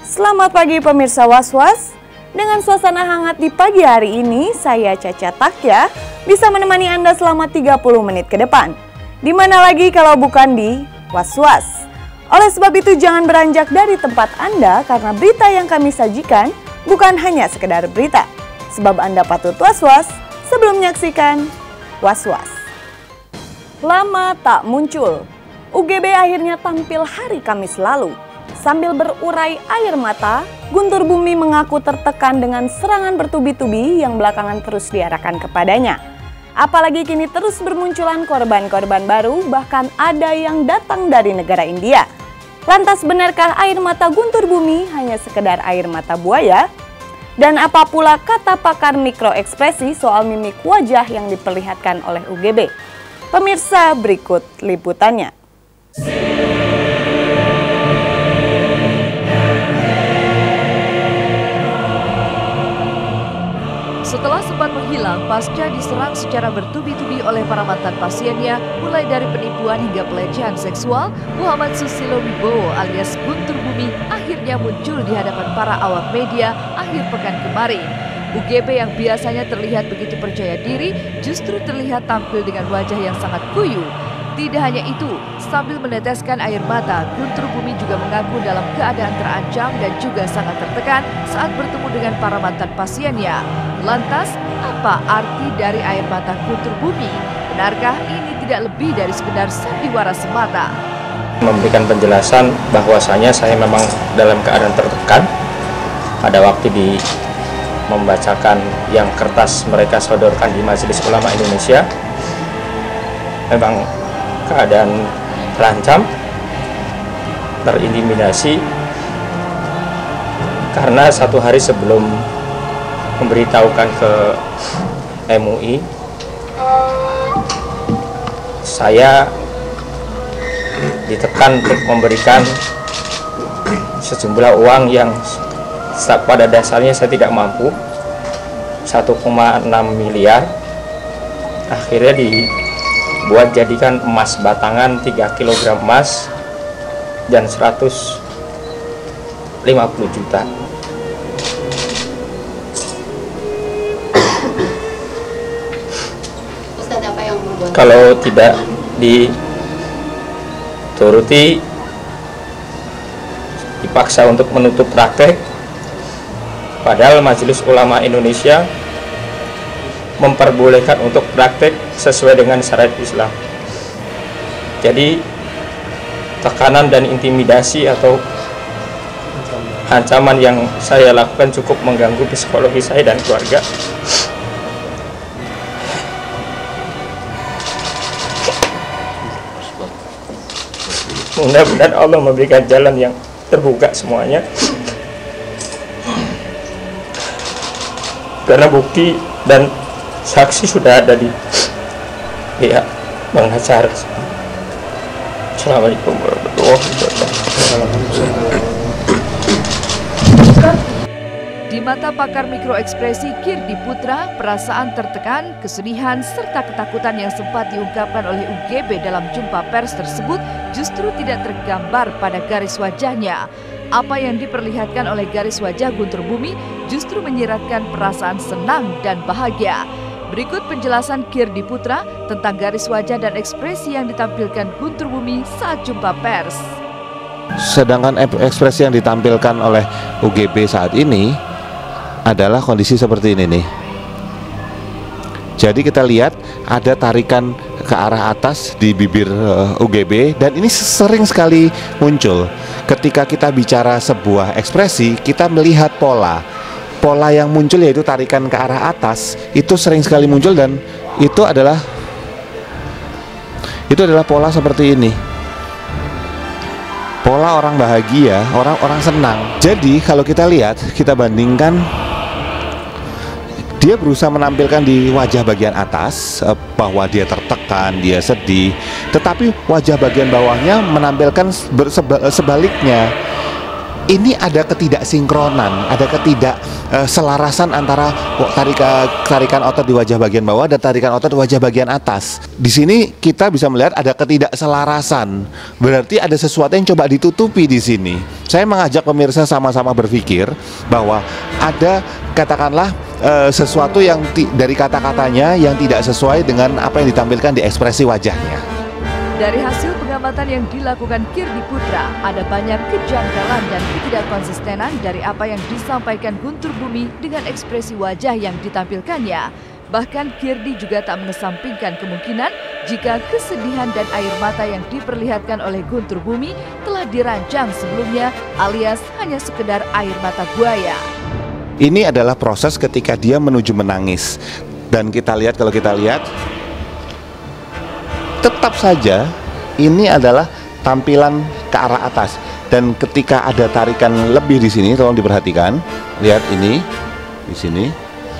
Selamat pagi pemirsa Was-Was. Dengan suasana hangat di pagi hari ini, saya Caca Takya bisa menemani Anda selama 30 menit ke depan. Di mana lagi kalau bukan di Was-Was. Oleh sebab itu jangan beranjak dari tempat Anda karena berita yang kami sajikan bukan hanya sekedar berita. Sebab Anda patut was-was sebelum menyaksikan Was-Was. Lama tak muncul, UGB akhirnya tampil hari Kamis lalu. Sambil berurai air mata, Guntur Bumi mengaku tertekan dengan serangan bertubi-tubi yang belakangan terus diarahkan kepadanya. Apalagi kini terus bermunculan korban-korban baru, bahkan ada yang datang dari negara India. Lantas benarkah air mata Guntur Bumi hanya sekedar air mata buaya? Dan apa pula kata pakar mikroekspresi soal mimik wajah yang diperlihatkan oleh UGB? Pemirsa, berikut liputannya. Setelah sempat menghilang pasca diserang secara bertubi-tubi oleh para mantan pasiennya, mulai dari penipuan hingga pelecehan seksual, Muhammad Susilo Wibowo alias Guntur Bumi akhirnya muncul di hadapan para awak media akhir pekan kemarin. UGB yang biasanya terlihat begitu percaya diri, justru terlihat tampil dengan wajah yang sangat kuyu. Tidak hanya itu, sambil meneteskan air mata, Guntur Bumi juga mengaku dalam keadaan terancam dan juga sangat tertekan saat bertemu dengan para mantan pasiennya. Lantas, apa arti dari air mata Guntur Bumi? Benarkah ini tidak lebih dari sekedar sandiwara semata? Memberikan penjelasan bahwasanya saya memang dalam keadaan tertekan pada waktu membacakan yang kertas mereka sodorkan di Majelis Ulama Indonesia. Memang keadaan terancam, terintimidasi, karena satu hari sebelum memberitahukan ke MUI, saya ditekan untuk memberikan sejumlah uang yang pada dasarnya saya tidak mampu, 1,6 miliar. Akhirnya dibuat jadikan emas batangan 3 kg emas dan 150 juta. Ustaz, apa yang membuat kalau tidak dituruti, dipaksa untuk menutup praktek, padahal Majelis Ulama Indonesia memperbolehkan untuk praktek sesuai dengan syariat Islam. Jadi tekanan dan intimidasi atau ancaman yang saya lakukan cukup mengganggu psikologi saya dan keluarga. Mudah-mudahan Allah memberikan jalan yang terbuka semuanya, karena bukti dan saksi sudah ada di pihak pengacara. Assalamualaikum warahmatullahi wabarakatuh. Di mata pakar mikroekspresi Kirdi Putra, perasaan tertekan, kesedihan, serta ketakutan yang sempat diungkapkan oleh UGB dalam jumpa pers tersebut justru tidak tergambar pada garis wajahnya. Apa yang diperlihatkan oleh garis wajah Guntur Bumi justru menyiratkan perasaan senang dan bahagia. Berikut penjelasan Kirdi Putra tentang garis wajah dan ekspresi yang ditampilkan Guntur Bumi saat jumpa pers. Sedangkan ekspresi yang ditampilkan oleh UGB saat ini adalah kondisi seperti ini nih. Jadi kita lihat ada tarikan ke arah atas di bibir UGB, dan ini sering sekali muncul. Ketika kita bicara sebuah ekspresi, kita melihat pola yang muncul, yaitu tarikan ke arah atas, itu sering sekali muncul, dan itu adalah pola seperti ini. Pola orang bahagia, orang senang. Jadi kalau kita lihat, kita bandingkan, dia berusaha menampilkan di wajah bagian atas bahwa dia tertekan, dia sedih, tetapi wajah bagian bawahnya menampilkan sebaliknya. Ini ada ketidaksinkronan, ada ketidakselarasan antara tarikan otot di wajah bagian bawah dan tarikan otot di wajah bagian atas. Di sini kita bisa melihat ada ketidakselarasan, berarti ada sesuatu yang coba ditutupi di sini. Saya mengajak pemirsa sama-sama berpikir bahwa ada katakanlah sesuatu yang dari kata-katanya yang tidak sesuai dengan apa yang ditampilkan di ekspresi wajahnya. Dari hasil pengamatan yang dilakukan Kirdi Putra, ada banyak kejanggalan dan ketidakkonsistenan dari apa yang disampaikan Guntur Bumi dengan ekspresi wajah yang ditampilkannya. Bahkan Kirdi juga tak mengesampingkan kemungkinan jika kesedihan dan air mata yang diperlihatkan oleh Guntur Bumi telah dirancang sebelumnya alias hanya sekedar air mata buaya. Ini adalah proses ketika dia menuju menangis. Dan kalau kita lihat tetap saja ini adalah tampilan ke arah atas. Dan ketika ada tarikan lebih di sini, tolong diperhatikan. Lihat ini di sini.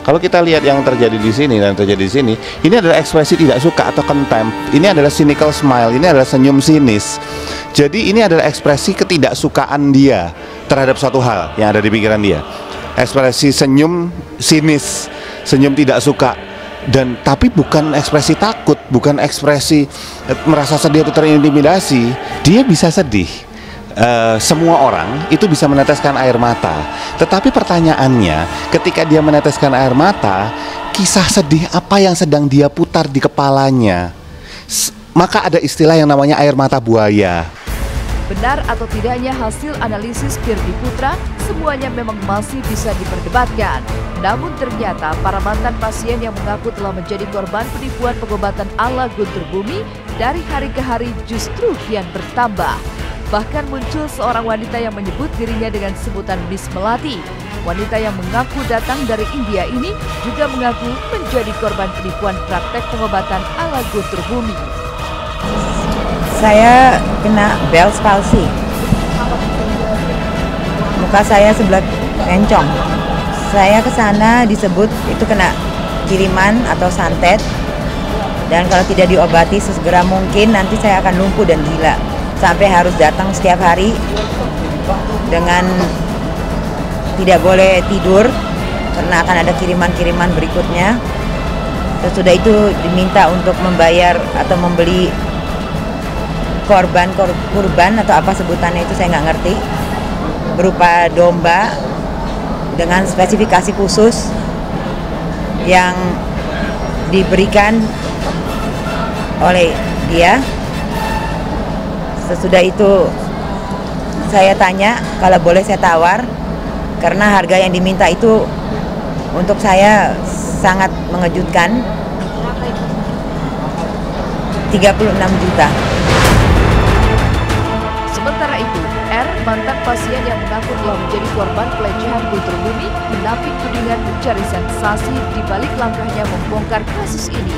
Kalau kita lihat yang terjadi di sini dan terjadi di sini, ini adalah ekspresi tidak suka atau contempt. Ini adalah cynical smile, ini adalah senyum sinis. Jadi ini adalah ekspresi ketidaksukaan dia terhadap suatu hal yang ada di pikiran dia. Ekspresi senyum sinis, senyum tidak suka. Dan tapi bukan ekspresi takut, bukan ekspresi merasa sedih atau terintimidasi. Dia bisa sedih. Semua orang itu bisa meneteskan air mata. Tetapi pertanyaannya, ketika dia meneteskan air mata, kisah sedih apa yang sedang dia putar di kepalanya? Maka ada istilah yang namanya air mata buaya. Benar atau tidaknya hasil analisis Kirdi Putra, semuanya memang masih bisa diperdebatkan. Namun ternyata para mantan pasien yang mengaku telah menjadi korban penipuan pengobatan ala Guntur Bumi dari hari ke hari justru kian bertambah. Bahkan muncul seorang wanita yang menyebut dirinya dengan sebutan Miss Melati. Wanita yang mengaku datang dari India ini juga mengaku menjadi korban penipuan praktek pengobatan ala Guntur Bumi. Saya kena Bell's palsy. Muka saya sebelah encong. Saya ke sana disebut itu kena kiriman atau santet. Dan kalau tidak diobati sesegera mungkin nanti saya akan lumpuh dan gila. Sampai harus datang setiap hari dengan tidak boleh tidur karena akan ada kiriman-kiriman berikutnya. Sesudah itu diminta untuk membayar atau membeli kurban atau apa sebutannya itu saya nggak ngerti, berupa domba dengan spesifikasi khusus yang diberikan oleh dia. Sesudah itu saya tanya kalau boleh saya tawar karena harga yang diminta itu untuk saya sangat mengejutkan, 36 juta. Sementara itu, R, mantan pasien yang mengaku telah menjadi korban pelecehan Guntur Bumi, menampik tudingan mencari sensasi di balik langkahnya membongkar kasus ini.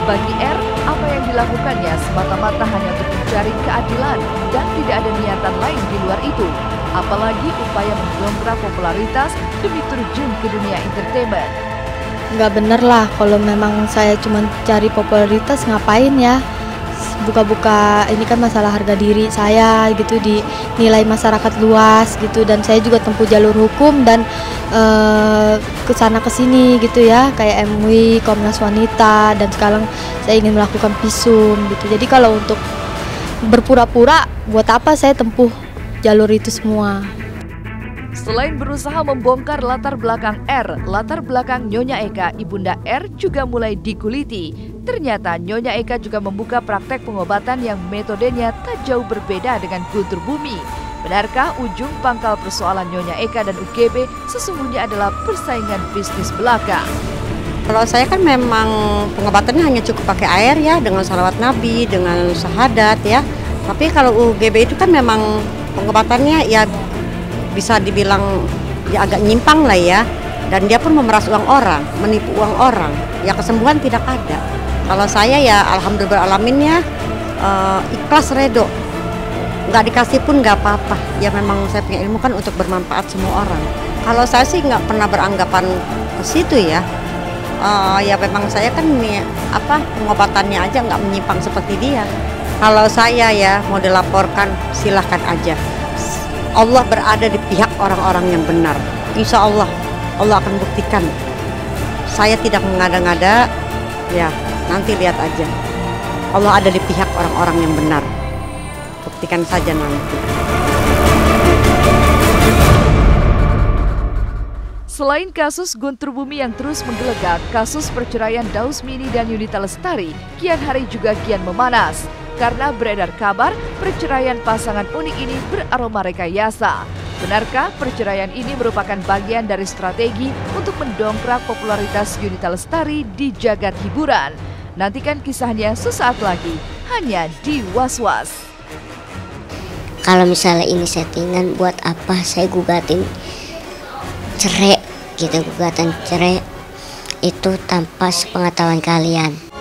Bagi R, apa yang dilakukannya semata-mata hanya untuk mencari keadilan dan tidak ada niatan lain di luar itu. Apalagi upaya mendongkrak popularitas demi terjun ke dunia entertainment. Nggak bener lah, kalau memang saya cuma cari popularitas ngapain ya? Buka-buka ini kan masalah harga diri saya gitu, dinilai masyarakat luas gitu, dan saya juga tempuh jalur hukum dan kesana kesini gitu ya, kayak MUI, Komnas Wanita, dan sekarang saya ingin melakukan visum gitu. Jadi kalau untuk berpura-pura, buat apa saya tempuh jalur itu semua? Selain berusaha membongkar latar belakang R, latar belakang Nyonya Eka, ibunda R juga mulai dikuliti. Ternyata Nyonya Eka juga membuka praktek pengobatan yang metodenya tak jauh berbeda dengan Guntur Bumi. Benarkah ujung pangkal persoalan Nyonya Eka dan UGB sesungguhnya adalah persaingan bisnis belaka? Kalau saya kan memang pengobatannya hanya cukup pakai air ya, dengan salawat Nabi, dengan syahadat ya. Tapi kalau UGB itu kan memang pengobatannya ya bisa dibilang ya agak nyimpang lah ya, dan dia pun memeras uang orang, menipu uang orang, ya kesembuhan tidak ada. Kalau saya ya alhamdulillah alaminnya ikhlas redo, nggak dikasih pun nggak apa-apa, ya memang saya punya ilmu kan untuk bermanfaat semua orang. Kalau saya sih nggak pernah beranggapan ke situ ya, ya memang saya kan pengobatannya aja nggak menyimpang seperti dia. Kalau saya ya mau dilaporkan silahkan aja. Allah berada di pihak orang-orang yang benar. Insya Allah, Allah akan buktikan. Saya tidak mengada-ngada, ya nanti lihat aja. Allah ada di pihak orang-orang yang benar. Buktikan saja nanti. Selain kasus Guntur Bumi yang terus menggelegak, kasus perceraian Daus Mini dan Yunita Lestari kian hari juga kian memanas. Karena beredar kabar perceraian pasangan unik ini beraroma rekayasa. Benarkah perceraian ini merupakan bagian dari strategi untuk mendongkrak popularitas Yunita Lestari di jagat hiburan? Nantikan kisahnya sesaat lagi, hanya di Was-Was. Kalau misalnya ini settingan, buat apa saya gugatin cerai gitu, gugatan cerai itu tanpa sepengetahuan kalian.